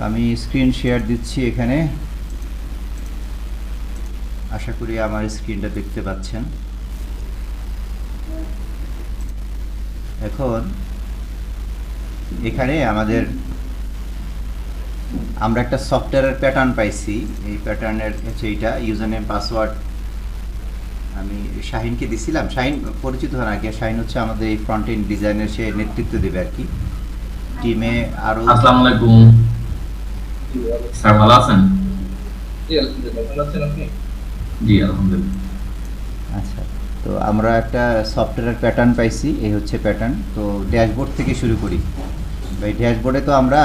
আমি screen share দিচ্ছি এখানে, আশা করি আমার স্ক্রিনটা দেখতে পাচ্ছেন। এখন এখানে আমরা একটা সফটওয়্যারের প্যাটার্ন পাইছি। এই প্যাটার্নের হচ্ছে এইটা, ইউজার নেম পাসওয়ার্ড আমি শাহিনকে দিছিলাম। শাহিন পরিচিত হন আগে। শাহিন হচ্ছে আমাদের এই ফ্রন্ট এন্ড ডিজাইনের, সে নেতৃত্ব দেবে আর কি টিমে। আরো আসসালামু আলাইকুম স্যার, ভালো আছেন? জি আলহামদুলিল্লাহ, ভালো আছেন আপনি? জি আলহামদুলিল্লাহ। আচ্ছা, তো আমরা একটা সফটওয়্যারের প্যাটার্ন পাইছি, এই হচ্ছে প্যাটার্ন। তো ড্যাশবোর্ড থেকে শুরু করি। এই ড্যাশবোর্ডে তো আমরা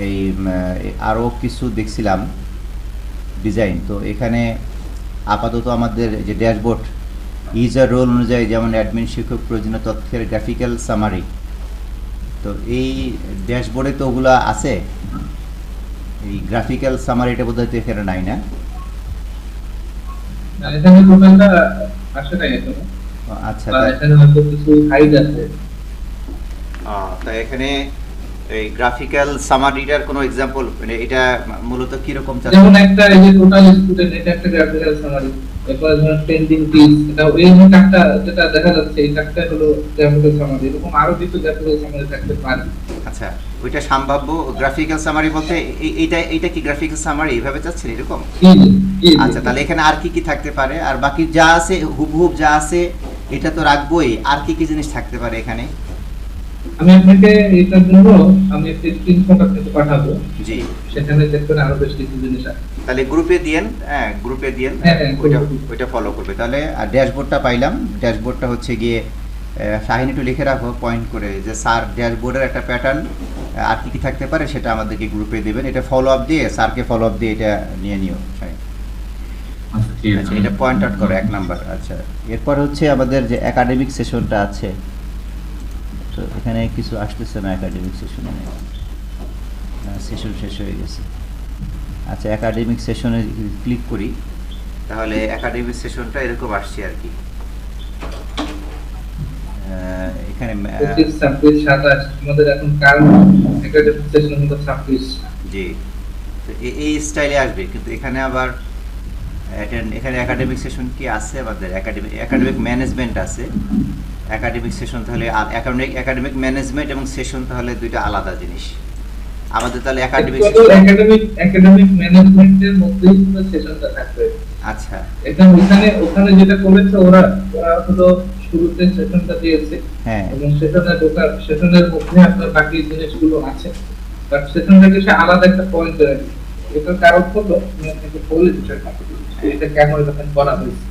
এই আরও কিছু দেখছিলাম ডিজাইন। তো এখানে আপাতত আমাদের যে ড্যাশবোর্ড ইউজার রোল অনুযায়ী, যেমন অ্যাডমিন, শিক্ষক, প্রয়োজনীয় তথ্যের গ্রাফিক্যাল সামারি। তো এই ড্যাশবোর্ডে তো ওগুলো আছে, এই গ্রাফিক্যাল সামারিটা বোধহয় তো এখানে নাই না? এখানে টোটালটা আসে নাই এখনো। আচ্ছা, এখানে হয়তো কিছু হাইড আছে। তো এখানে এই গ্রাফিক্যাল সামারিটার কোনো এক্সাম্পল, মানে এটা মূলত কি রকম যেমন একটা এই যে টোটাল স্টুডেন্ট, এটা একটা গ্রাফিক্যাল সামারি। এরপর ধরুন পেন্ডিং ফিস, এটা এই যে কাটটা যেটা দেখা যাচ্ছে, এই কাটটা হলো গ্রাফিক্যাল সামারি। এরকম আরো কিছু গ্রাফিক্যাল সামারি থাকতে পারে। আচ্ছা, ওইটা সম্ভাব্য গ্রাফিক্যাল সামারি বলতে এইটা কি গ্রাফিক্যাল সামারি এইভাবে চাচ্ছেন এরকম? আচ্ছা, তাহলে এখানে আর কি কি থাকতে পারে? আর বাকি যা আছে হুবহুব যা আছে এটা তো রাখবোই, আর কি কি জিনিস থাকতে পারে এখানে? আমি আপনাকে এটার জন্য আমি একটা স্ক্রিনশট আপনাকে পাঠাবো। জি, সেখানে দেখবেন আরো বেশ কিছু জিনিস আছে। তাহলে গ্রুপে দিয়েন। হ্যাঁ, গ্রুপে দিয়েন, ওইটা ফলো করবে। তাহলে আর ড্যাশবোর্ডটা পাইলাম। ড্যাশবোর্ডটা হচ্ছে গিয়ে শাহিন একটু লিখে রাখো পয়েন্ট করে, যে স্যার ড্যাশবোর্ডের একটা প্যাটার্ন আর কি কি থাকতে পারে সেটা আমাদেরকে গ্রুপে দেবেন। এটা ফলো আপ দিয়ে, স্যারকে ফলো আপ দিয়ে এটা নিয়ে নিও শাহিন। আচ্ছা ঠিক আচ্ছা, আছে। এটা পয়েন্ট আউট করো 1 নাম্বার। আচ্ছা, এরপর হচ্ছে আমাদের যে একাডেমিক সেশনটা আছে, তো এখানে কিছু আসতেছে না একাডেমিক সেশনে, সেশন শেষ হয়ে গেছে। আচ্ছা, একাডেমিক সেশনে ক্লিক করি, তাহলে একাডেমিক সেশনটা এরকম আসছে আর কি। এখানে 25, 26, 27 আমাদের এখন কারেন্ট একাডেমিক সেশন হলো 26। জি, তো এই স্টাইলে আসবে। কিন্তু এখানে আবার এখানে একাডেমিক সেশন কি আছে আমাদের? একাডেমিক ম্যানেজমেন্ট আছে। একাডেমিক সেশন তাহলে একাডেমিক ম্যানেজমেন্ট এবং সেশন তাহলে দুইটা আলাদা জিনিস আমাদের। তাহলে একাডেমিক ম্যানেজমেন্টের মধ্যেই পুরো সেশনটা থাকবে। আচ্ছা, এখন ওখানে যেটা করেছে ওরা হলো শুরুতে সেশনটা দিয়েছে। হ্যাঁ, এবং সেশনের মধ্যে আপনার বাকি জিনিসগুলো আছে, বাট সেশনটাকে সে আলাদা একটা পয়েন্ট দেয়। এটার কারণ হলো আমি আপনাকে বলে দিচ্ছি এটা কেন এরকম করা হয়েছে।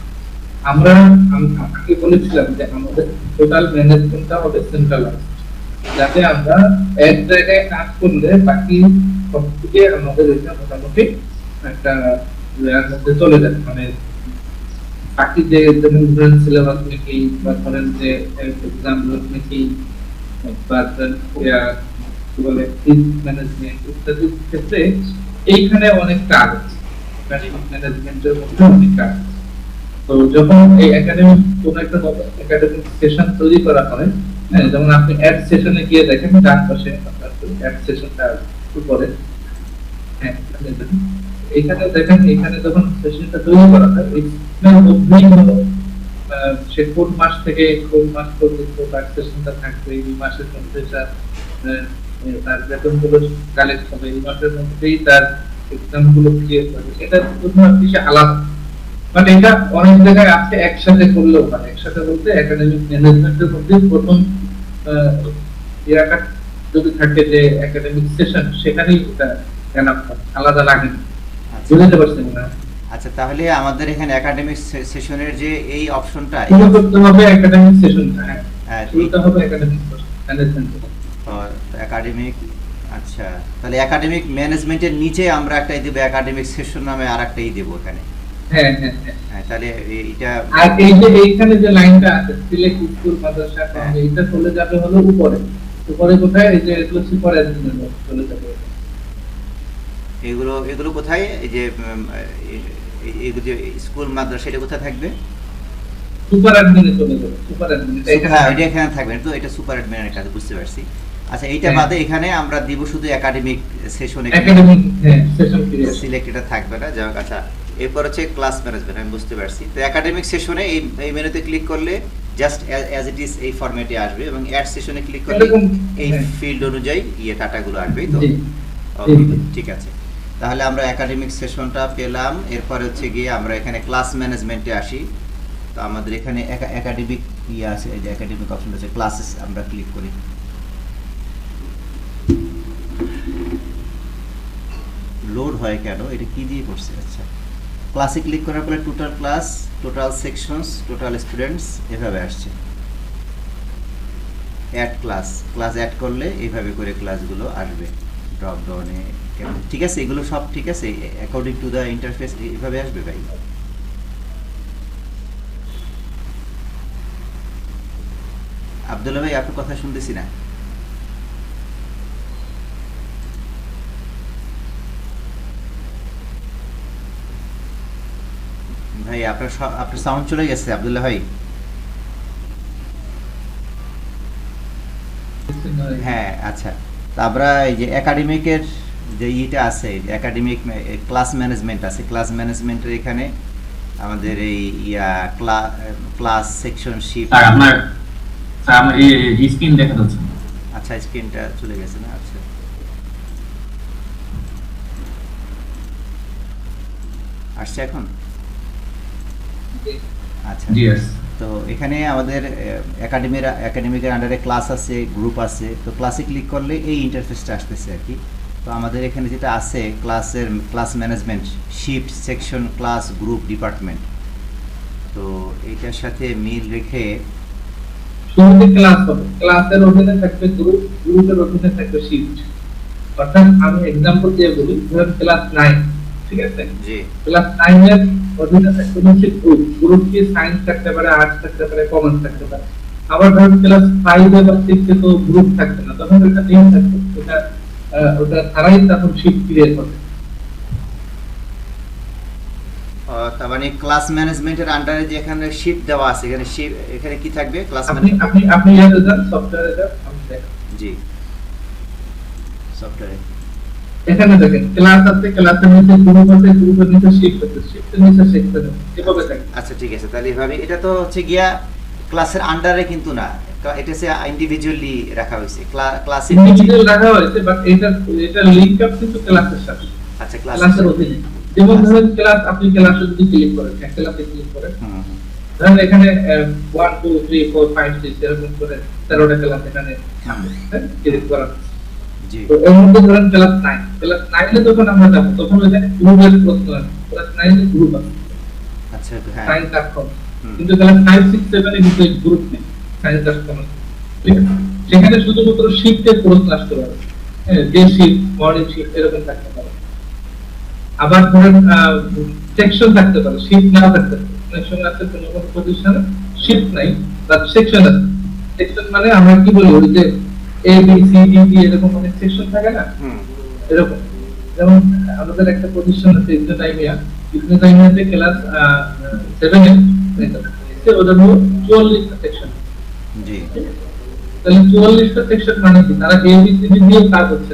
আমি আপনাকে বলেছিলাম যে আমাদের টোটাল ম্যানেজমেন্টটা হবে সেন্ট্রালাইজড, যাতে আমরা এক জায়গায় কাজ করলে বাকি সবদিকে আমাদের এটা মোটামুটি একটা মধ্যে চলে যায়। মানে বাকি যে ধরেন সিলেবাস নাকি বা ধরেন যে এক্সাম নাকি বা কি বলে ফিজ ম্যানেজমেন্ট ইত্যাদির ক্ষেত্রে এইখানে অনেক কাজ আছে। একাডেমিক ম্যানেজমেন্টের মধ্যে অনেক কাজ। তো যখন এই একাডেমিক কোন একটা একাডেমিক সেশন তৈরি করা হয়, হ্যাঁ, যেমন আপনি অ্যাড সেশনে গিয়ে দেখেন ডান পাশে আপনার অ্যাড সেশনটা উপরে, হ্যাঁ, এখানে দেখেন, এখানে যখন সেশনটা তৈরি করা হয় এর মধ্যেই হলো সে কোন মাস থেকে কোন মাস পর্যন্ত তার সেশনটা থাকবে, এই মাসের মধ্যে তার বেতনগুলো কালেক্ট হবে, এই মাসের মধ্যেই তার এক্সামগুলো ক্লিয়ার হবে। এটা জন্য কিছু আলাদা, মানে এটা অনেক জায়গায় আছে একসাথে করলেও হয়। একসাথে বলতে একাডেমিক ম্যানেজমেন্টের মধ্যে প্রথম ইয়াটা যদি থাকে যে একাডেমিক সেশন, সেখানেই এটা কেন আলাদা লাগে না। বুঝতে পারছেন না? আচ্ছা, তাহলে আমাদের এখানে একাডেমিক সেশনের যে এই অপশনটা শুরু করতে হবে একাডেমিক সেশনটা। হ্যাঁ, শুরুটা হবে একাডেমিক ম্যানেজমেন্ট। একাডেমিক। আচ্ছা, তাহলে একাডেমিক ম্যানেজমেন্টের নিচে আমরা একটাই দেব, একাডেমিক সেশন নামে আরেকটাই দেব এখানে। হ্যাঁ হ্যাঁ হ্যাঁ, তাহলে এটা আর এই যে এইখানে যে লাইনটা আছে সিলেক্ট স্কুল মাদ্রাসা, এইটা চলে যাবে হলো উপরে। উপরে কোথায়? এই যে এগুলো সুপার অ্যাডমিনের চলে যাবে। এগুলো কোথায়? এই যে এগুলো যে স্কুল মাদ্রাসা, এটা কোথায় থাকবে? সুপার অ্যাডমিনে চলে যাবে। সুপার অ্যাডমিন এটা এখানে থাকবে। তো এটা সুপার অ্যাডমিনের কাজ, বুঝতে পারছি। আচ্ছা, এইটা বাদে এখানে আমরা দিব শুধু একাডেমিক সেশনে একাডেমিক সেশন ক্রিয়েট। সিলেক্ট, এটা থাকবে না, যাই হোক। আচ্ছা, এরপর হচ্ছে ক্লাস ম্যানেজমেন্ট, আমি বুঝতে পারছি। তো একাডেমিক সেশনে এই মেনুতে ক্লিক করলে জাস্ট অ্যাজ ইট ইজ এই ফরম্যাটে আসবে, এবং অ্যাড সেশনে ক্লিক করলে এই ফিল্ড অনুযায়ী ডাটাগুলো আসবে। তো ওকে, ঠিক আছে। তাহলে আমরা একাডেমিক সেশনটা পেলাম। এরপরে হচ্ছে গিয়ে আমরা এখানে ক্লাস ম্যানেজমেন্টে আসি। তো আমাদের এখানে একাডেমিক আছে, এই যে একাডেমিক অপশন আছে, ক্লাসেস আমরা ক্লিক করি। লোড হয় কেন, এটা কি দিয়ে করছে? আচ্ছা, ক্লাসে ক্লিক করার পরে total class, total sections, total students এভাবে আসছে। অ্যাড ক্লাস অ্যাড করলে এইভাবে করে ক্লাসগুলো আসবে ড্রপ ডাউনে। ঠিক আছে, এগুলো সব ঠিক আছে অ্যাকর্ডিং টু দ্য ইন্টারফেস এইভাবে আসবে ভাই। আব্দুল্লাহ ভাই, আপনার কথা শুনতেছি না। ভাই আপনার সাউন্ড চলে গেছে আব্দুল্লাহ ভাই। হ্যাঁ, আচ্ছা। তো আমরা এই যে একাডেমিকের যে ইটা আছে, একাডেমিক ক্লাস ম্যানেজমেন্ট আছে, ক্লাস ম্যানেজমেন্টের এখানে আমাদের এই ক্লাস সেকশন শিফট। আমার এই স্ক্রিন দেখা যাচ্ছে। আচ্ছা, স্ক্রিনটা চলে গেছে না? আচ্ছা, আসছে এখন? আচ্ছা, তো এখানে আমাদের একাডেমিকের আন্ডারে ক্লাস আছে, গ্রুপ আছে। তো ক্লাসে ক্লিক করলে এই ইন্টারফেসটা আসতেছে আর কি। তো আমাদের এখানে যেটা আছে class management, shift, section, class, group, department. তো এইটার সাথে মিল রেখে শুরুতে ক্লাস হবে, ক্লাসের অধীনে থাকবে গ্রুপ, গ্রুপের অধীনে থাকবে শিফট। অর্থাৎ আমি एग्जांपल দিয়ে বলি, ধরুন ক্লাস 9, ঠিক আছে? জি, ক্লাস 9 এর অধীনে থাকবে হচ্ছে গ্রুপ। গ্রুপ কি সায়েন্স থাকতে পারে, আর্টস থাকতে পারে, কমার্স থাকতে পারে। আবার ধরুন ক্লাস 5 বা 6 এ তো গ্রুপ থাকবে না, তখন একটা টিম থাকবে, ওটা তারাই তখন শিফট ক্রিয়েট হবে। তার মানে ক্লাস ম্যানেজমেন্টের আন্ডারে যে এখানে শিফট দেওয়া আছে, এখানে কি থাকবে? ক্লাস আপনি ইয়াতে যান, সফটওয়্যারে যান, আমি দেখাই। জি, সফটওয়্যারে এখানে দেখেন ক্লাস আছে, ক্লাসের নিচে গ্রুপ আছে, গ্রুপের নিচে শিফট আছে, শিফটের নিচে সেকশন আছে, এভাবে থাকে। আচ্ছা, ঠিক আছে। তাহলে এভাবে, এটা তো হচ্ছে গিয়া ক্লাসের আন্ডারে কিন্তু না, এটা হচ্ছে ইন্ডিভিজুয়ালি রাখা হয়েছে। ক্লাসে ইন্ডিভিজুয়াল রাখা হয়েছে, বাট এটা লিংক আপ কিন্তু ক্লাসের সাথে। আচ্ছা, ক্লাসের অধীনে। যেমন ধরেন ক্লাস, আপনি ক্লাসে যদি ক্লিক করেন, এক ক্লাসে ক্লিক করেন, ধরেন এখানে 1 2 3 4 5 6 এরকম করে 13টা ক্লাস এখানে ক্লিক করা আছে। জি, তো এর মধ্যে ধরেন ক্লাস 9, ক্লাস 9 এ যখন আমরা যাব, তখন এখানে গ্রুপের প্রশ্ন আছে, ক্লাস 9 এ গ্রুপ আছে। আচ্ছা, হ্যাঁ, সায়েন্স আর্টস কমার্স। কিন্তু ক্লাস 5 6 7 এ কিন্তু গ্রুপ নেই, সায়েন্স আর্টস কমার্স। ঠিক আছে? সেখানে শুধুমাত্র শিফটের প্রশ্ন আসতে পারে। হ্যাঁ, যে শিফট, মর্নিং শিফট এরকম থাকতে পারে। আবার ধরেন সেকশন থাকতে পারে, শিফট নাও থাকতে পারে। সেকশন আছে কোনো কোনো পজিশনে শিফট নাই, বাট সেকশন আছে। সেকশন মানে আমরা কি বলি, ওই যে A B C D E এরকম অনেক সেকশন থাকে না, এরকম। যেমন আমাদের একটা পজিশন আছে ইবনে ক্লাস 7 এ ওদের হলো 44টা সেকশন। জি, তাহলে 44টা সেকশন মানে কি, তারা এ বি সি ডি দিয়ে কাজ হচ্ছে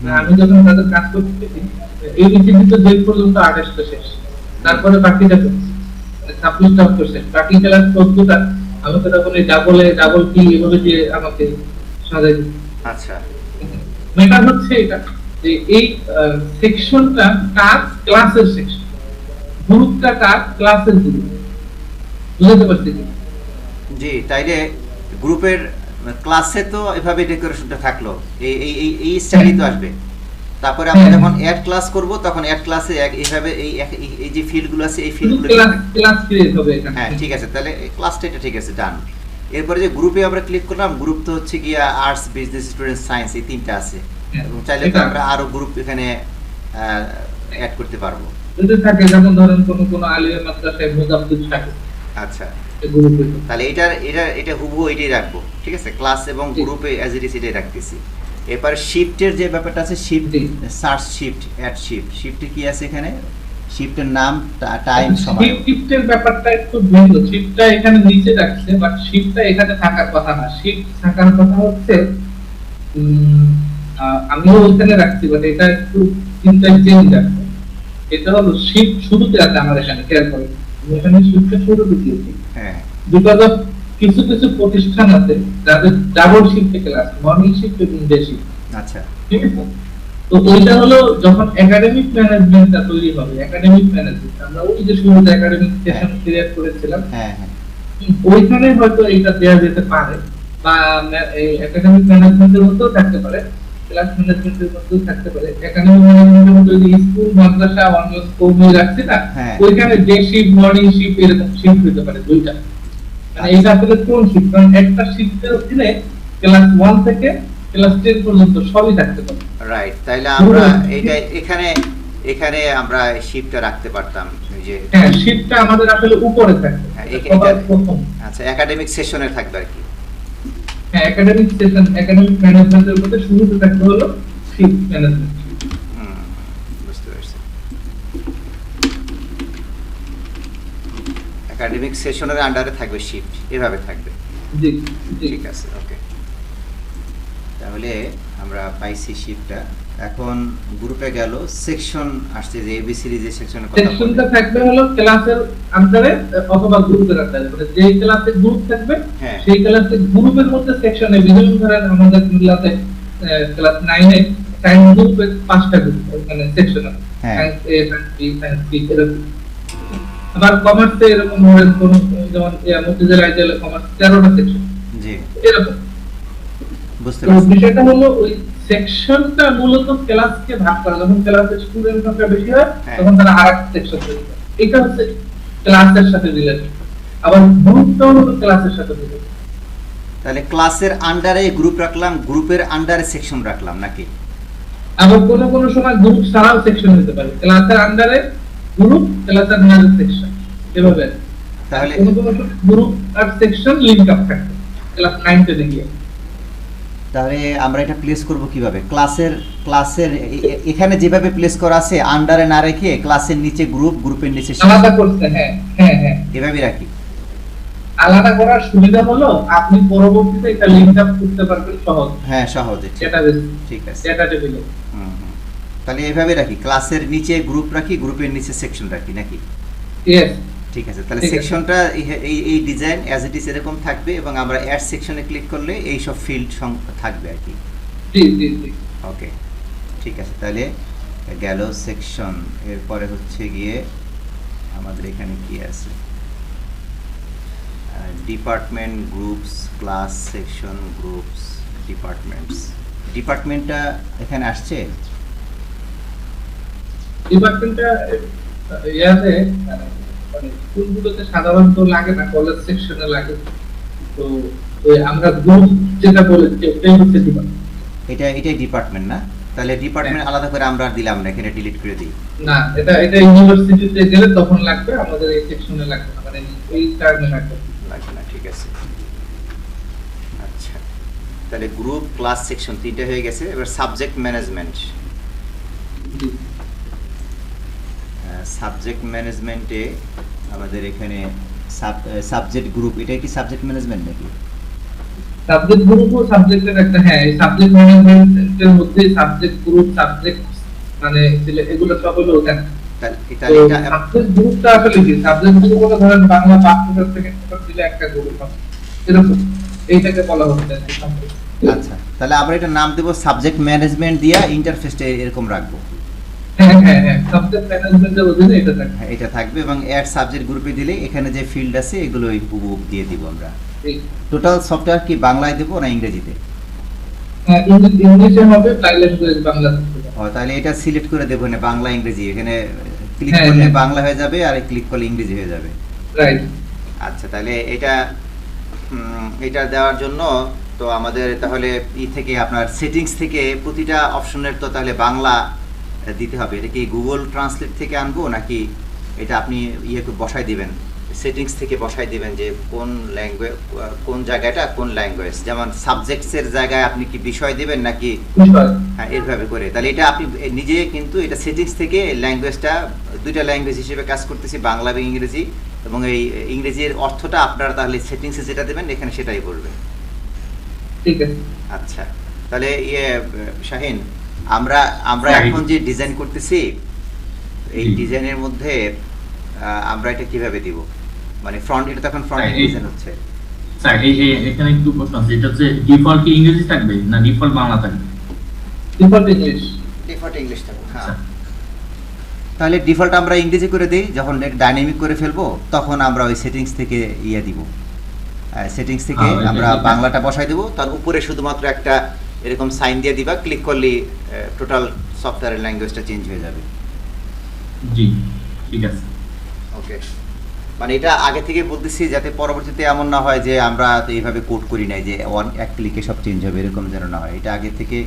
না। আমি যখন তাদের কাজ করতেছি, এই বিসিডি তো যে পর্যন্ত 28টা শেষ, তারপরে বাকিটা সাবমিট করছে, বাকি ক্লাস 14টা আমি তো তখন এই ডাবল কি এভাবে যে আমাকে সাজাই দিই। আচ্ছা, মেটার হচ্ছে এটা যে এই সেকশনটা কার ক্লাসের সেকশন, গ্রুপটা কার ক্লাসের গ্রুপ। বুঝতে পারছেন? জি। তাইলে গ্রুপের ক্লাসে তো এভাবে ডেকোরেশনটা থাকলো, এই এই এই স্টাইলই তো আসবে। তারপরে আমরা যখন অ্যাড ক্লাস করব, তখন অ্যাড ক্লাসে এইভাবে এই যে ফিল্ডগুলো আছে, এই ফিল্ডগুলো ক্লাস ক্রিয়েট হবে এখানে। হ্যাঁ, ঠিক আছে। তাহলে ক্লাসটা এটা ঠিক আছে, ডান। এরপরে যে গ্রুপে আমরা ক্লিক করলাম, গ্রুপ তো হচ্ছে গিয়া আর্টস, বিজনেস, স্টুডেন্ট, সায়েন্স, এই তিনটা আছে। এবং চাইলে তো আমরা আরো গ্রুপ এখানে অ্যাড করতে পারবো। যদি থাকে, যেমন ধরেন কোন আলিয়া মাদ্রাসায় মুজাফফর থাকে। আচ্ছা, তাহলে এটা হুবহু এটাই রাখবো। ঠিক আছে, ক্লাস এবং গ্রুপে অ্যাজ ইট ইজ এটাই রাখতেছি। এরপর শিফটের যে ব্যাপারটা আছে, shift, search shift, add shift. শিফটে কি আছে এখানে? শিফটের নাম, টাইম, সময়। শিফটের ব্যাপারটা একটু ভিন্ন। শিফটটা এখানে নিচে রাখছে, বাট শিফটটা এখানে থাকার কথা না। শিফট থাকার কথা হচ্ছে উম, আমিও ওইখানে রাখছি, বাট এটা একটু চিন্তা চেঞ্জ আছে। এটা হলো শিফট শুরুতে আছে আমার এখানে, খেয়াল করেন আমি এখানে শিফটটা শুরুতে দিয়েছি। হ্যাঁ বিকজ অফ কিছু কিছু প্রতিষ্ঠান আছে যাদের ডাবল শিফটে ক্লাস, মর্নিং শিফট এবং ডে শিফট, আচ্ছা ঠিক আছে? তো ওইটা হলো যখন একাডেমিক ম্যানেজমেন্টটা তৈরি হবে, একাডেমিক ম্যানেজমেন্ট আমরা ওই যে শুরুতে একাডেমিক সেশন ক্রিয়েট করেছিলাম, হ্যাঁ হ্যাঁ ওইখানে হয়তো এটা দেওয়া যেতে পারে, বা এই একাডেমিক ম্যানেজমেন্টের মধ্যেও থাকতে পারে, ক্লাস ম্যানেজমেন্টের মধ্যেও থাকতে পারে। একাডেমিক ম্যানেজমেন্টের মধ্যে যদি স্কুল মাদ্রাসা অন্য কর্মী রাখছে না, হ্যাঁ। ওইখানে ডে শিফট মর্নিং শিফট এরকম শিফট হতে পারে দুইটা। মানে এটা আসলে কোন শিফট, কারণ একটা শিফটের অধীনে ক্লাস 1 থেকে ক্লাস 10 পর্যন্ত সবই থাকতে পারে। রাইট, তাইলে আমরা এটা এখানে এখানে আমরা শিফটটা রাখতে পারতাম ওই যে হ্যাঁ, শিফটটা আমাদের আসলে উপরে থাকবে হ্যাঁ, সবার প্রথম। আচ্ছা একাডেমিক সেশনে থাকবে আর কি। হ্যাঁ, একাডেমিক সেশন, একাডেমিক ম্যানেজমেন্টের মধ্যে শুরুতে থাকতে হলো শিফট ম্যানেজমেন্ট। হুম, বুঝতে পারছি। একাডেমিক সেশনের আন্ডারে থাকবে শিফট, এভাবে থাকবে। জি জি। ঠিক আছে, ওকে। তাহলে আমরা পাইছি শিফটটা। এখন গ্রুপে গেল, সেকশন আসছে যে এবিসিডি যে সেকশনের কথা সেকশনটা বললেন। থাকবে হলো ক্লাসের আন্ডারে অথবা গ্রুপের আন্ডারে, মানে যে ক্লাসে গ্রুপ থাকবে হ্যাঁ। সেই ক্লাসে গ্রুপের মধ্যে সেকশনে বিভিন্ন ধরনের, আমাদের ক্লাসে ক্লাস 9 এ সায়েন্স গ্রুপে 5টা গ্রুপ, ওখানে সেকশন আছে, হ্যাঁ। সায়েন্স এ, সায়েন্স বি, সায়েন্স সি এরকম। আবার কমার্সে এরকম ধরেন কোন, যেমন মতিঝিল আইডিয়াল কমার্স 13টা সেকশন জি, এরকম। বুঝতে তো পারছি। বিষয়টা হলো ওই সেকশনটা মূলত ক্লাসকে ভাগ করা, যখন ক্লাসের স্টুডেন্ট সংখ্যা বেশি হয় হ্যাঁ। তখন তারা আরেকটা সেকশন তৈরি করে, এটা হচ্ছে ক্লাসের সাথে রিলেটেড। আবার গ্রুপটাও হলো ক্লাসের সাথে রিলেটেড। তাহলে ক্লাসের আন্ডারে গ্রুপ রাখলাম, গ্রুপের আন্ডারে সেকশন রাখলাম নাকি? আবার কোনো কোনো সময় গ্রুপ ছাড়াও সেকশন হতে পারে, ক্লাসের আন্ডারে গ্রুপ, ক্লাসের আন্ডারে সেকশন, এভাবে। তাহলে কোনো কোনো সময় গ্রুপ আর সেকশন লিংক আপ থাকে ক্লাস 9 তে গিয়ে। তাহলে আমরা এটা প্লেস করব কিভাবে? ক্লাসের ক্লাসের এখানে যেভাবে প্লেস করা আছে আন্ডারে না রেখে ক্লাসের নিচে গ্রুপ, গ্রুপের নিচে আলাদা করতে, হ্যাঁ হ্যাঁ হ্যাঁ, এভাবে রাখি। আলাদা করার সুবিধা হলো আপনি পরবর্তীতে এটা লিংক আপ করতে পারবেন সহজ, হ্যাঁ সহজে, এটা বেশি ঠিক আছে। ডেটা টেবিলে। হুম, হুম। তাহলে এভাবে রাখি, ক্লাসের নিচে গ্রুপ রাখি, গ্রুপের নিচে সেকশন রাখি নাকি? ইয়েস, ঠিক আছে। তাহলে ঠিক আছে। সেকশনটা এই ডিজাইন অ্যাজ ইট ইজ এরকম থাকবে এবং আমরা অ্যাড সেকশনে ক্লিক করলে এই সব ফিল্ড থাকবে আর কি। জি জি জি। ওকে, ঠিক আছে। তাহলে গেল সেকশন, এরপরে হচ্ছে গিয়ে আমাদের এখানে কি আছে? Department, groups, class, section, groups, departments. ডিপার্টমেন্টটা এখানে আসছে। ডিপার্টমেন্টটা ইয়াতে মানে স্কুলগুলোতে সাধারণত লাগে না, কলেজ সেকশনে লাগে। তো ওই আমরা গ্রুপ যেটা বলেছি ওটাই হচ্ছে ডিপার্টমেন্ট। এটাই ডিপার্টমেন্ট না? তাহলে ডিপার্টমেন্ট আলাদা করে আমরা আর দিলাম না, এখানে ডিলিট করে দিই। না, এটা ইউনিভার্সিটিতে গেলে তখন লাগবে, আমাদের এই সেকশনে লাগবে না, মানে এই টার্মে লাগবে। লাগবে না, ঠিক আছে। আচ্ছা, তাহলে গ্রুপ, ক্লাস, সেকশন তিনটা হয়ে গেছে। এবার সাবজেক্ট ম্যানেজমেন্ট। জি। সাবজেক্ট ম্যানেজমেন্টে আমাদের এখানে সাবজেক্ট গ্রুপ, এটা কি সাবজেক্ট ম্যানেজমেন্ট নাকি? সাবজেক্ট গ্রুপ ও সাবজেক্টের একটা, হ্যাঁ এই সাবজেক্ট ম্যানেজমেন্টের মধ্যে সাবজেক্ট গ্রুপ, সাবজেক্ট মানে এগুলো সব হলো ওখানে। তাহলে তো এটা সাবজেক্ট গ্রুপটা আসলে কি, সাবজেক্ট গ্রুপ বলে ধরেন বাংলা পাঠ্যক্রম থেকে দিলে একটা গ্রুপ হবে এরকম, এইটাকে বলা হচ্ছে। আচ্ছা, তাহলে আমরা এটা নাম দেব সাবজেক্ট ম্যানেজমেন্ট দিয়া ইন্টারফেসটা এরকম রাখবো। হ্যাঁ হ্যাঁ হ্যাঁ, সাবজেক্ট ম্যানেজমেন্টের অধীনে এটা থাকে। হ্যাঁ, এটা থাকবে এবং অ্যাড সাবজেক্ট গ্রুপে দিলে এখানে যে ফিল্ড আছে এগুলো হুবহু দিয়ে দিব আমরা। ঠিক। টোটাল সফটওয়্যার কি বাংলায় দেবো না ইংরেজিতে? হ্যাঁ, ইংলিশে হবে, ট্রাই ল্যাঙ্গুয়েজ বাংলা থাকবে। তাহলে এটা সিলেক্ট করে দেবো না, বাংলা ইংরেজি, এখানে ক্লিক হ্যাঁ, করলে হ্যাঁ। বাংলা হয়ে যাবে আর ক্লিক করলে ইংরেজি হয়ে যাবে। রাইট। আচ্ছা, তাহলে এটা এটা দেওয়ার জন্য তো আমাদের তাহলে থেকে আপনার সেটিংস থেকে প্রতিটা অপশনের তো তাহলে বাংলা দিতে হবে। এটা কি গুগল ট্রান্সলেট থেকে আনবো নাকি এটা আপনি বসাই দিবেন, সেটিংস থেকে বসাই দিবেন যে কোন ল্যাঙ্গুয়েজ, কোন জায়গাটা কোন ল্যাঙ্গুয়েজ? যেমন সাবজেক্টসের জায়গায় আপনি কি বিষয় দিবেন নাকি? হ্যাঁ, এইভাবে করে তাহলে এটা আপনি নিজে কিন্তু এটা সেটিংস থেকে ল্যাঙ্গুয়েজটা দুইটা ল্যাঙ্গুয়েজ হিসেবে কাজ করতেছি, বাংলা এবং ইংরেজি, এবং এই ইংরেজির অর্থটা আপনারা তাহলে সেটিংসে যেটা দেবেন এখানে সেটাই বলবে। ঠিক আছে। আচ্ছা, তাহলে শাহিন, আমরা আমরা হ্যাঁ। এখন যে ডিজাইন করতেছি এই জি। ডিজাইনের মধ্যে আমরা এটা কিভাবে দিব, মানে ফ্রন্ট, এটা তো এখন ফ্রন্ট হ্যাঁ, ডিজাইন হচ্ছে। স্যার এখানে একটু প্রশ্ন আছে, এটা হচ্ছে ডিফল্ট কি ইংরেজি থাকবে না ডিফল্ট বাংলা থাকবে? Default English. ডিফল্ট ইংলিশ থাকবে, হ্যাঁ। আচ্ছা। তাহলে ডিফল্ট আমরা ইংরেজি করে দেই, যখন ডাইনামিক করে ফেলবো তখন আমরা ওই সেটিংস থেকে দিব, সেটিংস থেকে হ্যাঁ, আমরা এটা- বাংলাটা বসাই দেবো, তার উপরে শুধুমাত্র একটা এরকম সাইন দিয়ে দিবা, ক্লিক করলেই টোটাল সফটওয়্যারের ল্যাঙ্গুয়েজটা চেঞ্জ হয়ে যাবে। জি, ঠিক আছে। ওকে, মানে এটা আগে থেকে বলতেছি যাতে পরবর্তীতে এমন না হয় যে আমরা তো এইভাবে কোড করি নাই যে এক ক্লিকে সব চেঞ্জ হবে, এরকম যেন না হয়। এটা আগে থেকে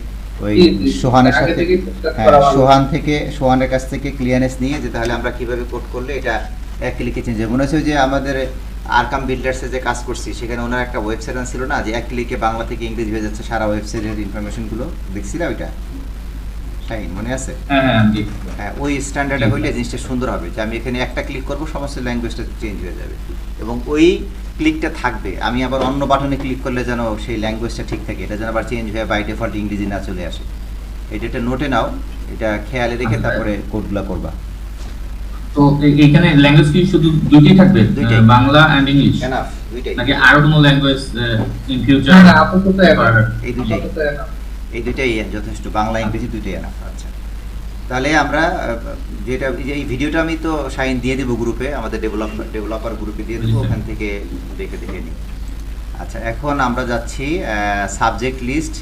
ওই সোহানের আগে সাথে, থেকেই discuss হ্যাঁ, করা ভালো। সোহানের কাছ থেকে ক্লিয়ারনেস নিয়ে যে তাহলে আমরা কিভাবে কোড করলে এটা এক ক্লিকে চেঞ্জ হবে। মনে হচ্ছে যে আমাদের আরকাম বিল্ডার্সে যে কাজ করছি সেখানে ওনার একটা ওয়েবসাইট ছিল না, যে এক ক্লিকে বাংলা থেকে ইংরেজি হয়ে যাচ্ছে সারা ওয়েবসাইটের ইনফরমেশনগুলো, দেখছিলাম ওইটা শাহিন, মনে আছে? হ্যাঁ হ্যাঁ জি। হ্যাঁ, ওই স্ট্যান্ডার্ডে হইলে জিনিসটা সুন্দর হবে, যে আমি এখানে একটা ক্লিক করব সমস্ত ল্যাঙ্গুয়েজটা চেঞ্জ হয়ে যাবে, এবং ওই ক্লিকটা থাকবে। আমি আবার অন্য বাটনে ক্লিক করলে যেন সেই ল্যাঙ্গুয়েজটা ঠিক থাকে, এটা যেন আবার চেঞ্জ হয়ে বাই ডিফল্ট ইংরেজি না চলে আসে। এটা নোটে নাও, এটা খেয়ালে রেখে তারপরে কোডগুলো করবা। তো এইখানে ল্যাঙ্গুয়েজ কি শুধু দুইটাই থাকবে, দুইটাই। বাংলা এন্ড ইংলিশ, এনাফ, দুইটাই, নাকি আরো কোনো ল্যাঙ্গুয়েজ ইন ফিউচার? না, না, আপাতত enough। এই দুইটাই, আপাতত enough। এই দুইটাই যথেষ্ট, বাংলা ইংরেজি দুইটাই এনাফ। আচ্ছা, তাহলে আমরা যেটা এই ভিডিওটা আমি তো শাইন দিয়ে দেবো গ্রুপে, আমাদের ডেভেলপার গ্রুপে দিয়ে দেবো, ওখান থেকে দেখে নিই। আচ্ছা, এখন আমরা যাচ্ছি subject list,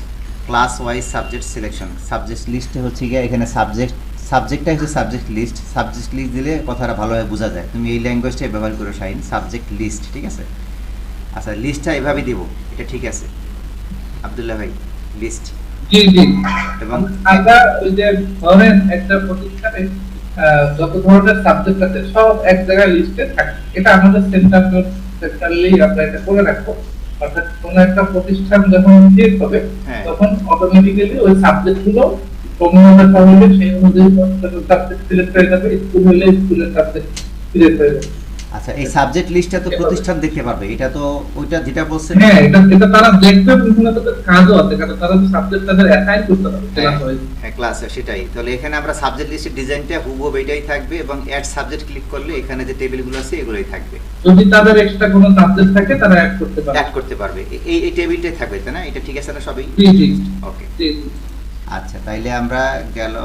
class wise subject selection. Subject লিস্টে হচ্ছে গিয়ে এখানে সাবজেক্টটা হচ্ছে সাবজেক্ট লিস্ট দিলে কথাটা ভালোভাবে বোঝা যায়। তুমি এই ল্যাঙ্গুয়েজটাই ব্যবহার করো শাইন, সাবজেক্ট লিস্ট, ঠিক আছে? আচ্ছা, লিস্টটা এভাবে দিব, এটা ঠিক আছে আব্দুল্লাহ ভাই? লিস্ট জি, জি। এবং আমরা ওই যে ধরেন একটা প্রতিষ্ঠানে যত ধরনের সাবজেক্ট আছে সব এক জায়গায় লিস্টে থাকে, এটা আমাদের সেন্ট্রালি আমরা এটা করে রাখবো। অর্থাৎ কোন একটা প্রতিষ্ঠান যখন ক্রিয়েট হবে হ্যাঁ। তখন অটোমেটিক্যালি ওই সাবজেক্ট গুলো কমিউনিটি হলে সেই অনুযায়ী সাবজেক্ট সিলেক্ট হয়ে যাবে, স্কুল হলে স্কুলের সাবজেক্ট সিলেক্ট হয়ে যাবে। আচ্ছা, এই সাবজেক্ট লিস্টটা তো প্রতিষ্ঠান দেখতে পারবে, এটা তো ওইটা যেটা বলছেন। হ্যাঁ, এটা তারা দেখবে, বিভিন্ন তাদের কাজও আছে, কারণ তারা তো সাবজেক্ট তাদের অ্যাসাইন করতে পারবে ক্লাস ওয়াইজ। হ্যাঁ, ক্লাসে সেটাই। তাহলে এখানে আমরা সাবজেক্ট লিস্টের ডিজাইনটা হুবহু এটাই থাকবে, এবং অ্যাড সাবজেক্ট ক্লিক করলে এখানে যে টেবিলগুলো আছে এগুলোই থাকবে। যদি তাদের এক্সট্রা কোনো সাবজেক্ট থাকে তারা অ্যাড করতে পারবে। অ্যাড করতে পারবে, এই টেবিলটাই থাকবে, তাই না? এটা ঠিক আছে না সবই? জি, জি। ওকে, জি, জি। আচ্ছা, তাইলে আমরা গেল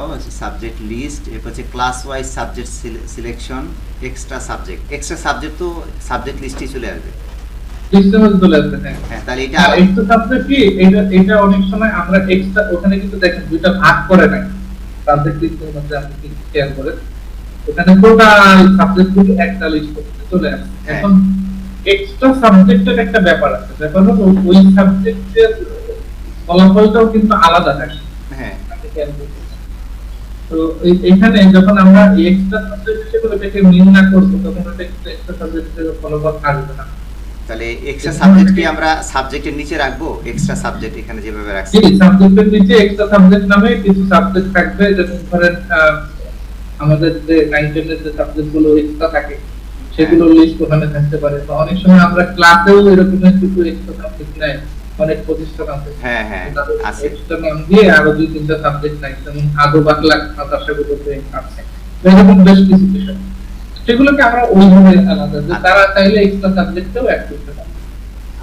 সাবজেক্ট লিস্ট, এরপর হচ্ছে class wise subject selection, extra subject তো সাবজেক্ট লিস্টেই চলে আসবে। সিস্টেমে চলে আসবে। হ্যাঁ, হ্যাঁ, তাহলে এটা আর এক্সট্রা সাবজেক্ট কি, এটা অনেক সময় আমরা এক্সট্রা ওখানে কিন্তু দেখেন দুইটা ভাগ করে নাই সাবজেক্ট লিস্টের মধ্যে, আপনি কি খেয়াল করেন ওখানে টোটাল সাবজেক্ট গুলো একটা লিস্ট করতে চলে আসে। হ্যাঁ। এখন এক্সট্রা সাবজেক্টের একটা ব্যাপার আছে, ব্যাপার হলো ওই সাবজেক্টের ফলাফলটাও কিন্তু আলাদা থাকে। হ্যাঁ, আপনি খেয়াল করবেন। তো এখানে যখন আমরা এক্সট্রা সাবজেক্ট হিসেবে এটাকে মিন না করব তখন এটা এক্সট্রা সাবজেক্টের ফলাফল আসবে না। তাহলে এক্সট্রা সাবজেক্ট কি আমরা সাবজেক্টের নিচে রাখবো? এক্সট্রা সাবজেক্ট এখানে যেভাবে রাখছি, জি, সাবজেক্টের নিচে এক্সট্রা সাবজেক্ট নামে কিছু সাবজেক্ট থাকবে, যেমন ধরেন আমাদের যে 9 10 এর যে সাবজেক্ট গুলো এক্সট্রা থাকে সেগুলো লিস্ট ওখানে থাকতে পারে। বা অনেক সময় আমরা ক্লাসেও এরকম কিছু এক্সট্রা সাবজেক্ট নেয়, অনেক প্রতিষ্ঠান আছে। হ্যাঁ, হ্যাঁ, আছে। এক্সট্রা নাম দিয়ে আরো 2-3টা সাবজেক্ট নাই, যেমন আদো বাংলা ভাষাগুলোতে আছে, এরকম বেশ কিছু বিষয়, সেগুলোকে আমরা ওইভাবে আলাদা যে তারা চাইলে এক্সট্রা সাবজেক্টেও অ্যাড করতে পারে।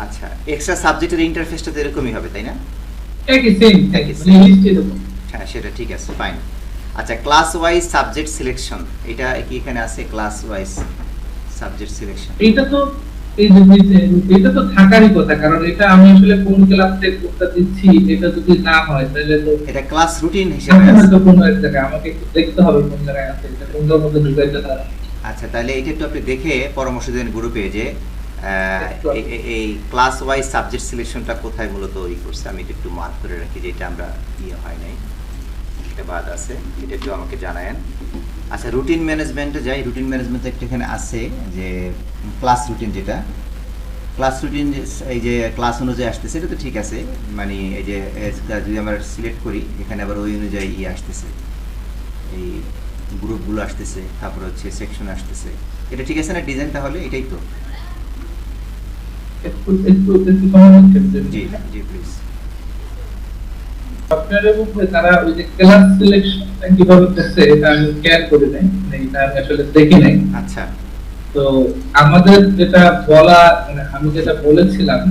আচ্ছা, এক্সট্রা সাবজেক্টের ইন্টারফেসটা তো এরকমই হবে, তাই না? একই সেম, একই মানে লিস্ট এরকম। হ্যাঁ, সেটা ঠিক আছে, ফাইন। আচ্ছা, ক্লাস ওয়াইজ সাবজেক্ট সিলেকশন, এটা কি এখানে আছে? ক্লাস ওয়াইজ সাবজেক্ট সিলেকশন, এটা তো এটা তো থাকারই কথা, কারণ এটা আমি আসলে কোন ক্লাসে কোনটা দিচ্ছি এটা যদি না হয় তাহলে তো এটা ক্লাস রুটিন হিসেবে আমি আছে। হয়তো কোনো এক জায়গায় আমাকে একটু দেখতে হবে কোন জায়গায় আছে, এটা কোনটার মধ্যে ঢুকাইতে তারা। আচ্ছা, তাহলে এটা একটু আপনি দেখে পরামর্শ দেন গ্রুপে যে এই ক্লাস ওয়াইজ সাবজেক্ট সিলেকশনটা কোথায় মূলত করছে। আমি এটা একটু মার্ক করে রাখি যে এটা আমরা হয় নাই, এটা বাদ আছে, এটা একটু আমাকে জানায়েন। আচ্ছা, রুটিন ম্যানেজমেন্টে যাই। রুটিন ম্যানেজমেন্টে একটা এখানে আছে যে ক্লাস রুটিন, যেটা ক্লাস রুটিন, এই যে ক্লাস অনুযায়ী আসতেছে, এটা তো ঠিক আছে। মানে এই যে যদি আমরা সিলেক্ট করি এখানে আবার ওই অনুযায়ী আসতেছে, এই গ্রুপগুলো আসতেছে, তারপর হচ্ছে সেকশন আসতেছে, এটা ঠিক আছে না ডিজাইন? তাহলে এটাই তো। একটু কমেন্ট করতে জি জি প্লিজ। সফটওয়্যারের মধ্যে তারা ওই যে ক্লাস সিলেকশনটা কিভাবে করছে এটা আমি কেয়ার করি নাই, মানে এটা আমি আসলে দেখি নাই। আচ্ছা তো আমাদের যেটা বলা, মানে আমি যেটা বলেছিলাম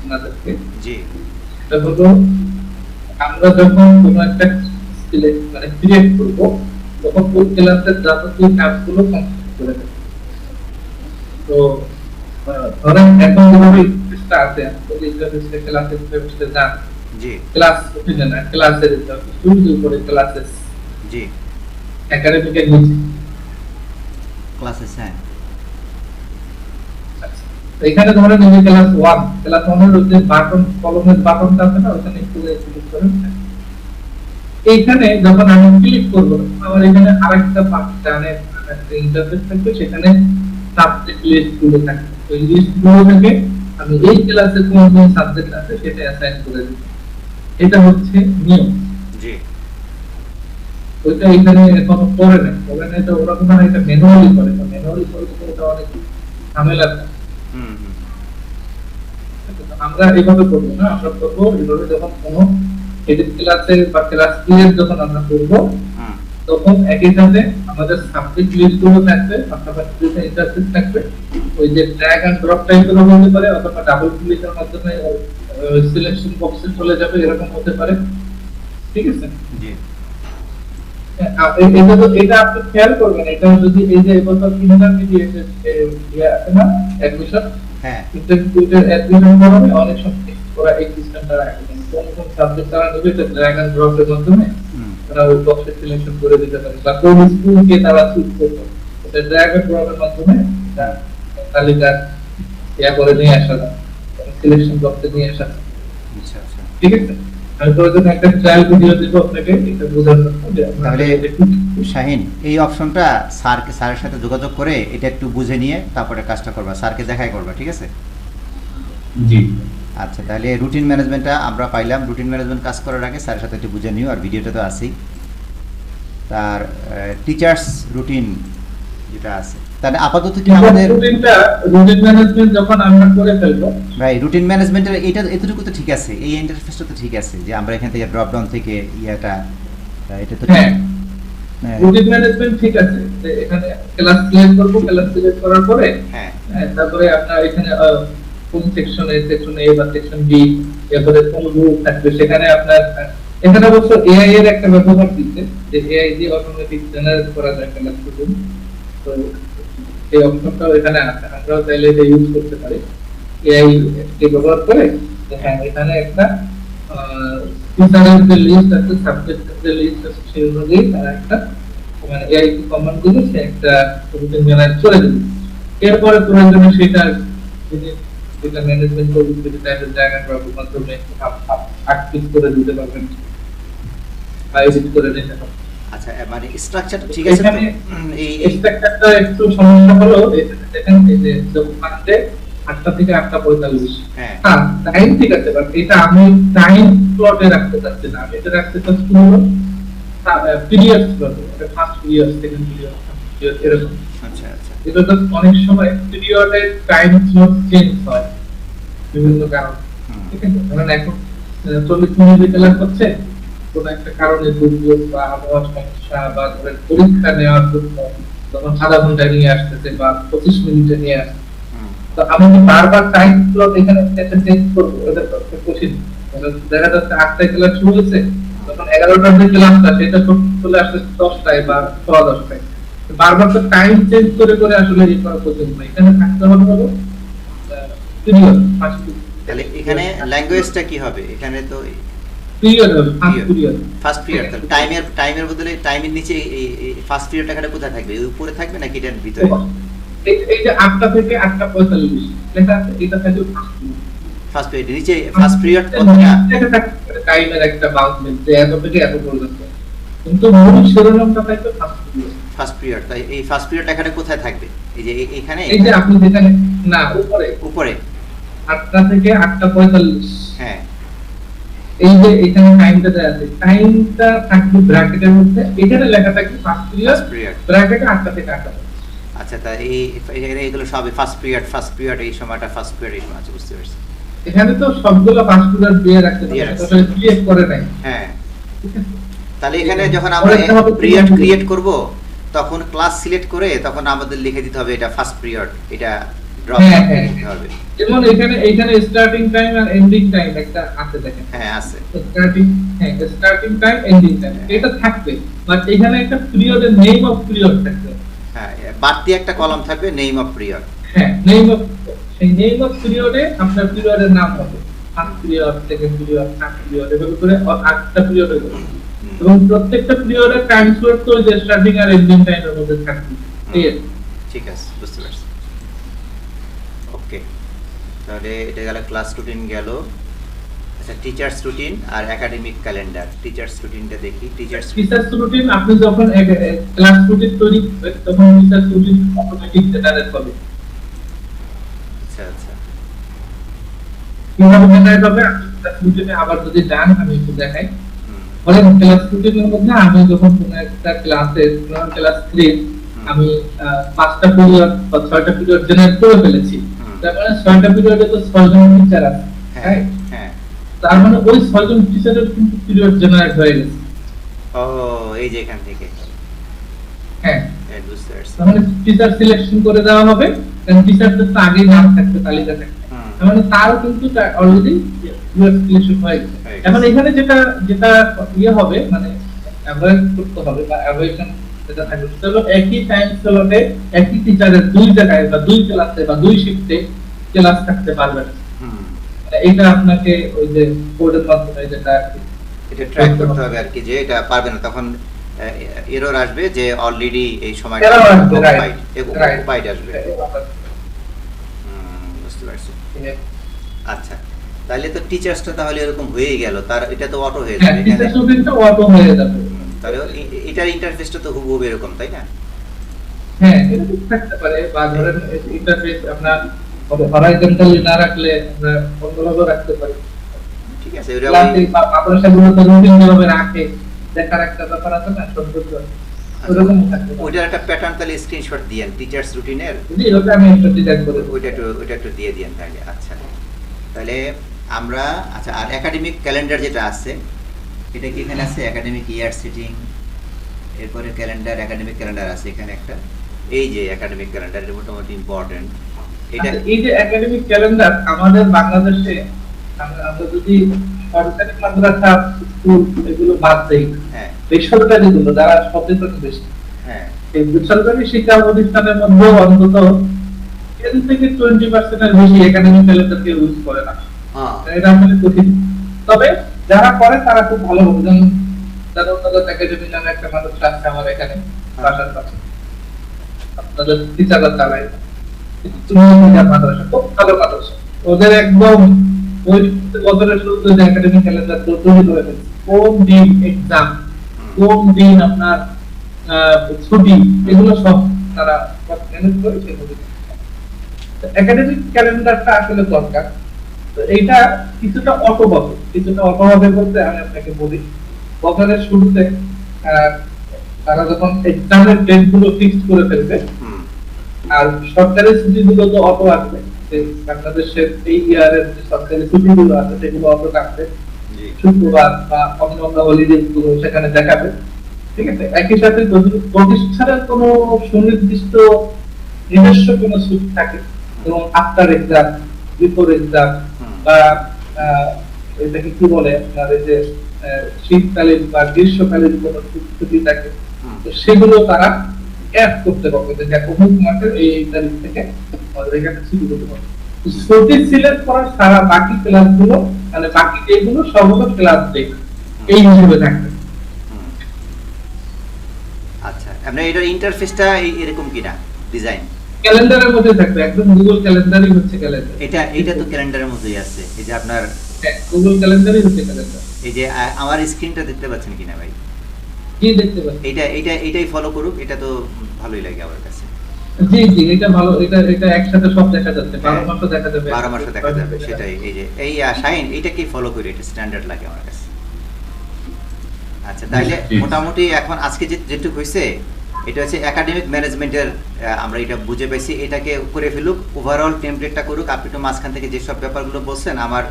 ওনাদেরকে, জি সেটা হলো আমরা যখন কোনো একটা মানে ক্রিয়েট করবো তখন ওই ক্লাসের যাবতীয় কাজগুলো কমপ্লিট করে দেবো। তো ধরেন এখন যেভাবে ইন্টারেস্টটা আছে, আমাদের ইন্টারেস্টে ক্লাসে ইন্টারেস্টে যান, জি ক্লাস ওখানে না, ক্লাসের স্টুডিও করে ক্লাসেস জি একাডেমিকের নিচে। ক্লাসেস হ্যাঁ তো এখানে ধরেন এই যে ক্লাস 1, ক্লাস 1 এর যে বাটন, কলমের বাটনটা আছে না, ওখানে একটু ক্লিক করেন। এইখানে যখন আমি ক্লিক করব আমার এখানে আরেকটা পার্ট ডানে একটা ইন্টারফেস থাকবে, সেখানে সাবজেক্ট লিস্ট গুলো থাকবে। তো এই লিস্ট গুলো থেকে আমি এই ক্লাসে কোন কোন সাবজেক্ট আছে সেটা অ্যাসাইন করে দেব। এটা হচ্ছে নিয়ম। জি ওইটা এখানে এখনো করে না, তো ওরা কোনো এটা ম্যানুয়ালি করে, তো ম্যানুয়ালি করলে তো এটা অনেক ঝামেলা থাকে। হুম হুম আমরা এইভাবে করবো না, আমরা করবো এইভাবে যখন কোনো এডিট ক্লাসে বা ক্লাস এর যখন আমরা করবো হুম তখন একই সাথে আমাদের সাবজেক্ট লিস্ট গুলো থাকবে, পাশাপাশি দুটো ইন্টারফেস থাকবে। ওই যে ড্র্যাগ এন্ড ড্রপ টাইপের হতে পারে, অথবা ডাবল ক্লিকের মাধ্যমে সিলেকশন বক্সে চলে যাবে, এরকম হতে পারে। ঠিক আছে, জি এটা আপনি খেয়াল করবেন। এটা যদি এই যে এবছর 3000 আছে না অ্যাডমিশন, হ্যাঁ ইন্টারভিউতে অ্যাডমিশন করাবে, অনেক সময় ওরা এই সিস্টেমটা রাখে। কোন কোন সাবজেক্ট তারা নেবে, এটা ড্র্যাগ এন্ড ড্রপ এর মাধ্যমে হুম তারা ওই বক্সে সিলেকশন করে দিতে পারে, বা কোন স্কুলকে তারা চুজ করবে, এটা ড্র্যাগ এন্ড ড্রপ এর মাধ্যমে তালিকা ইয়া করে নিয়ে আসা যায়, সিলেকশন বক্সে নিয়ে আসা যায়। আচ্ছা আচ্ছা ঠিক আছে, আমি তোর জন্য একটা ট্রায়াল ভিডিও দেব আপনাকে, এটা বোঝার জন্য যে তাহলে শাহিন এই অপশনটা স্যারের সাথে যোগাযোগ করে এটা একটু বুঝে নিয়ে তারপরে কাজটা করবা, স্যারকে দেখাই করবা, ঠিক আছে? জি আচ্ছা তাহলে রুটিন ম্যানেজমেন্টটা আমরা পাইলাম। রুটিন ম্যানেজমেন্ট কাজ করার আগে স্যারের সাথে একটু বুঝে নিও, আর ভিডিওটা তো আছেই। তার টিচার্স রুটিন যেটা আছে, তাহলে আপাতত কি আমাদের রুটিন ম্যানেজমেন্ট যখন আমরা করে ফেলবো, ভাই রুটিন ম্যানেজমেন্টের এটা এতটুকু তো ঠিক আছে, এই ইন্টারফেসটা তো ঠিক আছে যে আমরা এখান থেকে ড্রপ ডাউন থেকে ইয়াটা এটা তো হ্যাঁ হ্যাঁ রুটিন ম্যানেজমেন্ট ঠিক আছে। যে এখানে ক্লাস সিলেক্ট করব, ক্লাস সিলেক্ট করার পরে হ্যাঁ তারপরে আপনার এখানে কোন সেকশন এ বা সেকশন বি, এরপরে কোন গ্রুপ থাকবে, সেখানে আপনার এখানে অবশ্য এআই এর একটা ব্যবহার দিচ্ছে, যে এআই দিয়ে অটোমেটিক জেনারেট করা যায় ক্লাস রুটিন। তো এই অপশনটাও এখানে আছে, আমরাও চাইলে এটা ইউজ করতে পারি। এআই কে ব্যবহার করে হ্যাঁ এখানে একটা টিচারের যে লিস্ট আছে, সাবজেক্টের যে লিস্ট আছে, সেই অনুযায়ী তারা একটা মানে এআই কে কমান্ড দিলে সে একটা রুটিন জেনারেট করে দেবে। এরপরে প্রয়োজনে সেটা যেটা ম্যানেজমেন্ট করবে, সেটা জায়গা ড্রপের মাধ্যমে অ্যাক্টিভ করে দিতে পারবেন বা এডিট করে দিতে পারবেন। আচ্ছা মানে স্ট্রাকচার ঠিক আছে তো? এই স্ট্রাকচারটা একটু সমস্যা হলো দেখেন, এই যে মানডে 8টা থেকে 8:45, হ্যাঁ টাইম ঠিক আছে, বাট এটা আমি টাইম স্লটে রাখতে চাচ্ছি না, আমি এটা রাখতে চাচ্ছি হলো পিরিয়ড স্লটে, এটা ফার্স্ট পিরিয়ড, সেকেন্ড পিরিয়ড, এরকম। আচ্ছা আচ্ছা এটা তো অনেক সময় পিরিয়ডের টাইম স্লট চেঞ্জ হয় বিভিন্ন কারণ। ঠিক আছে, ধরেন এখন 40 মিনিট ক্লাস হচ্ছে, কোন একটা কারণে দুর্যোগ বা আবহাওয়ার সমস্যা বা ধরেন পরীক্ষা নেওয়ার জন্য তখন আধা ঘন্টায় নিয়ে আসতেছে বা 25 মিনিটে নিয়ে আসছে, তো আমি বারবার টাইম স্লট এখানে চেঞ্জ করবো, এটা তো কঠিন। দেখা যাচ্ছে 8টায় ক্লাস শুরু হয়েছে, তখন 11টার যে ক্লাসটা সেটা চলে আসছে 10টায় বা 10:10টায়। বারবার তো টাইম চেঞ্জ করে করে আসলে এই করা কঠিন না, এখানে থাকতে হবে হলো পিরিয়ড, ফার্স্ট তাহলে এখানে ল্যাঙ্গুয়েজটা কি হবে? এখানে তো পিরিয়ড হবে, ফার্স্ট পিরিয়ড। ফার্স্ট পিরিয়ড, তাহলে টাইমের বদলে টাইমের নিচে এই ফার্স্ট পিরিয়ডটা এখানে কোথায় থাকবে? এই উপরে থাকবে নাকি এটার ভিতরে? এই যে 8টা থেকে 8:45 লেখা আছে, এটা থাকবে ফার্স্ট পিরিয়ড নিচে, ফার্স্ট পিরিয়ড কোনটা? টাইমের একটা বাউন্ড যে এত থেকে এত পর্যন্ত, কিন্তু মূল শিরোনামটা থাকবে ফার্স্ট পিরিয়ড। ফার্স্ট পিরিয়ড, তাই এই ফার্স্ট পিরিয়ডটা এখানে কোথায় থাকবে? এই যে এখানে, এই যে আপনি যেখানে না উপরে উপরে 8টা থেকে 8:45, হ্যাঁ এই যে এখানে টাইমটা দেয়া আছে, টাইমটা থাকবে ব্র্যাকেটের মধ্যে, এখানে লেখা থাকবে ফার্স্ট পিরিয়ড ব্র্যাকেটে 8টা থেকে 8টা। আচ্ছা তা এইগুলো সবই ফার্স্ট পিরিয়ড এই সময়টা ফার্স্ট পিরিয়ড এই সময়, আচ্ছা বুঝতে পারছি। এখানে তো সবগুলো পাস পিরিয়ড দিয়ে রাখতে দিয়ে হবে, রাখছে। তবে ক্রিয়েট করে নাই। হ্যাঁ, ঠিক আছে? তাহলে এখানে যখন আমরা পরেরটা হবে পিরিয়ড period। ক্রিয়েট করব তখন ক্লাস সিলেক্ট করে তখন আমাদের লিখে দিতে হবে এটা ফার্স্ট পিরিয়ড, এটা ড্রপ হ্যাঁ, হ্যাঁ। দিতে হবে। যেমন এখানে স্টার্টিং টাইম আর এন্ডিং টাইম একটা আছে দেখেন। হ্যাঁ আছে। স্টার্টিং টাইম এন্ডিং টাইম এটা থাকবে, বাট এখানে একটা পিরিয়ডের নেম অফ পিরিয়ড থাকবে। হ্যাঁ, বাড়তি একটা কলাম থাকবে নেম অফ পিরিয়ড। হ্যাঁ, সেই নেম অফ পিরিয়ডে আপনার পিরিয়ডের নাম হবে first period, second period, third period, এভাবে করে 8টা পিরিয়ড হবে। এবং প্রত্যেকটা পিরিয়ডের টাইম স্লট তো যে স্টার্টিং আর এন্ডিং টাইমের মধ্যে থাকবে। ঠিক আছে? ঠিক আছে, বুঝতে পারছি। ওকে, তাহলে এটা গেল ক্লাস রুটিন গেল। আচ্ছা, টিচার্স রুটিন আর একাডেমিক ক্যালেন্ডার। টিচার্স রুটিনটা দেখি। টিচার্স রুটিন আপনি যখন ক্লাস রুটিন তৈরি করবেন তখন টিচার্স রুটিন অটোমেটিক জেনারেট হবে। আচ্ছা আচ্ছা, কিভাবে জেনারেট হবে আমি ক্লাস রুটিনে আবার যদি যান আমি একটু দেখাই। ধরেন ক্লাস রুটিনের মধ্যে আমি যখন কোনো একটা ক্লাসে ক্লাস 3 আমি 5টা পিরিয়ড বা 6টা পিরিয়ড জেনারেট করে ফেলেছি। তার মানে 6টা পিরিয়ডে তো 6 জন টিচার আছে। হ্যাঁ হ্যাঁ। তার মানে ওই 6 জন টিচারের কিন্তু পিরিয়ড জেনারেট হয়ে গেছে। ও, এই যে এখান থেকে। হ্যাঁ, হ্যাঁ, বুঝতে পারছি। তাহলে টিচার সিলেকশন করে দেওয়া হবে, কারণ টিচারদের তো আগেই নাম থাকবে, তালিকা থাকবে। তার মানে তারও কিন্তু অলরেডি পিরিয়ড সিলেকশন হয়ে গেছে। এখন এখানে যেটা ইয়ে হবে মানে অ্যাভয়েড করতে হবে বা অ্যাভয়েশন যেটা থাকবে সেটা হলো একই টাইম স্লটে একই টিচারের দুই জায়গায় বা দুই ক্লাসে বা দুই শিফটে ক্লাস থাকতে পারবে না। এটা আপনাকে ওই যে কোডের মাধ্যমে যেটা এটা ট্র্যাক করতে হবে আর কি, যে এটা পারবে না তখন এরর আসবে যে অলরেডি এই সময়টা Error আসবে, অকুপাইড আসবে। বুঝতে পারছি। আচ্ছা, তাহলে তো টিচার্সটা তাহলে এরকম হয়ে গেল, তার এটা তো অটো হয়ে হ্যাঁ, যাবে টিচার এখানে। স্টুডেন্টটা অটো হয়ে যাবে। তাহলে এটার ইন্টারফেসটা তো হুবহু এরকম, তাই না? হ্যাঁ, এরকম থাকতে পারে, বা ধরেন ইন্টারফেস আপনার হরাইজন্টালি না রাখলে আমরা অন্যভাবে রাখতে পারি। ঠিক আছে, ওটা ক্লাসে বা মাদ্রাসাগুলো তো রুটিন ভাবে রাখে, দেখার একটা ব্যাপার আছে না, সৌন্দর্য ওরকম থাকতে পারে। ওইটার একটা প্যাটার্ন তাহলে স্ক্রিনশট দিয়েন টিচার্স রুটিনের, জি, ওটা আমি একটা ডিজাইন করে দেব। ওইটা একটু দিয়ে দিয়েন তাহলে। আচ্ছা, তাহলে আমরা আচ্ছা, আর একাডেমিক ক্যালেন্ডার যেটা আছে এটা কি এখানে আছে? একাডেমিক ইয়ার সিটিং, এরপরে ক্যালেন্ডার, একাডেমিক ক্যালেন্ডার আছে এখানে একটা। এই যে একাডেমিক ক্যালেন্ডার, এটা মোটামুটি ইম্পর্টেন্ট। এটা আচ্ছা, এই যে একাডেমিক ক্যালেন্ডার আমাদের বাংলাদেশে আমরা যদি সরকারি মাদ্রাসা স্কুল এগুলো বাদ দেই, হ্যাঁ বেসরকারি গুলো যারা সচেতন বেশি, হ্যাঁ এই বেসরকারি শিক্ষা প্রতিষ্ঠানের মধ্যে অন্তত 10 থেকে 20% এর বেশি একাডেমিক ক্যালেন্ডারকে ইউজ করে না। হ্যাঁ এটা আসলে কঠিন। তবে যারা করে তারা খুব ভালো হবে। যেমন দাদা একাডেমি নামে একটা মাদ্রাসা আছে আমার এখানে বাসার কাছে, আপনাদের টিচাররা চালায়, মাদ্রাসা খুব ভালো মাদ্রাসা। ওদের একদম ওই বছরের শুরুতে যে একাডেমিক ক্যালেন্ডার তৈরি করে ফেলছে, কোন দিন এক্সাম, কোন দিন আপনার ছুটি, এগুলো সব তারা ম্যানেজ করে সেগুলো। একাডেমিক ক্যালেন্ডারটা আসলে দরকার। তো এইটা কিছুটা অটোভাবে বলতে আমি আপনাকে বলি, বছরের শুরুতে তারা যখন এক্সামের ডেট গুলো ফিক্সড করে ফেলবে, আর সরকারি ছুটিগুলো তো অটো আসবে, বাংলাদেশের এই ইয়ারের যে সরকারি ছুটিগুলো আছে সেগুলো অটো থাকবে, শুক্রবার বা অন্য হলিডে গুলো সেখানে দেখাবে। ঠিক আছে, একই সাথে যদি প্রতিষ্ঠানের কোনো সুনির্দিষ্ট নিজস্ব কোনো ছুটি থাকে, যেমন আফটার এক্সাম, বিফোর এক্সাম, বা এটাকে কি বলে আপনার এই যে শীতকালীন বা গ্রীষ্মকালীন কোনো ছুটি থাকে, তো সেগুলো তারা অ্যাড করতে পারবে যে অমুক মাসের এই তারিখ থেকে আমাদের এখানে ছুটি করতে পারবে। ছুটি সিলেক্ট করার সারা বাকি ক্লাসগুলো মানে বাকি যেগুলো সবগুলো ক্লাস ডে এই হিসেবে থাকবে। আচ্ছা, আমরা এটার ইন্টারফেসটা এরকম কিনা ডিজাইন ক্যালেন্ডারের মধ্যে থাকবে, একদম গুগল ক্যালেন্ডারই হচ্ছে ক্যালেন্ডার। এটা তো ক্যালেন্ডারের মধ্যেই আছে। এই যে আপনার গুগল ক্যালেন্ডারই হচ্ছে ক্যালেন্ডার। এই যে আমার স্ক্রিনটা দেখতে পাচ্ছেন কিনা ভাই? জি, দেখতে পাচ্ছি। এটাই ফলো করুক, এটা তো ভালোই লাগে আমার কাছে। জি জি, এটা ভালো, এটা একসাথে সব দেখা যাচ্ছে, 12 মাসও দেখা যাবে, 12 মাসও দেখা যাবে, সেটাই। এই যে এই শাইন, এটাকে ফলো করি, এটা স্ট্যান্ডার্ড লাগে আমার কাছে। আচ্ছা, তাহলে মোটামুটি এখন আজকে যেটুকু হয়েছে এটা হচ্ছে একাডেমিক ম্যানেজমেন্টের, আমরা এটা বুঝে পেয়েছি, এটাকে করে ফেলুক, ওভারঅল টেমপ্লেটটা করুক। আপনি একটু মাঝখান থেকে যেসব ব্যাপারগুলো বলছেন আমার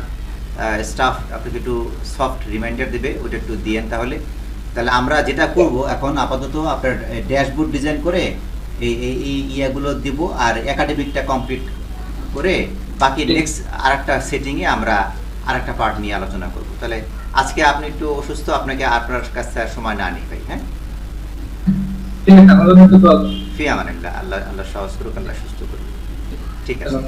স্টাফ আপনাকে একটু সফট রিমাইন্ডার দেবে, ওটা একটু দিয়েন। তাহলে তাহলে আমরা যেটা করব এখন আপাতত আপনার ড্যাশবোর্ড ডিজাইন করে এই ইয়াগুলো দিব, আর একাডেমিকটা কমপ্লিট করে বাকি নেক্সট আরেকটা সেটিংয়ে আমরা আরেকটা পার্ট নিয়ে আলোচনা করব। তাহলে আজকে আপনি একটু অসুস্থ, আপনাকে আপনার কাছে আর সময় না নিই ভাই। হ্যাঁ, ঠিক আছে, আমাদের মধ্যে তো ফি আমানিল্লাহ, আল্লাহ আল্লাহ সহজ করুক, আল্লাহ সুস্থ করুক। ঠিক আছে।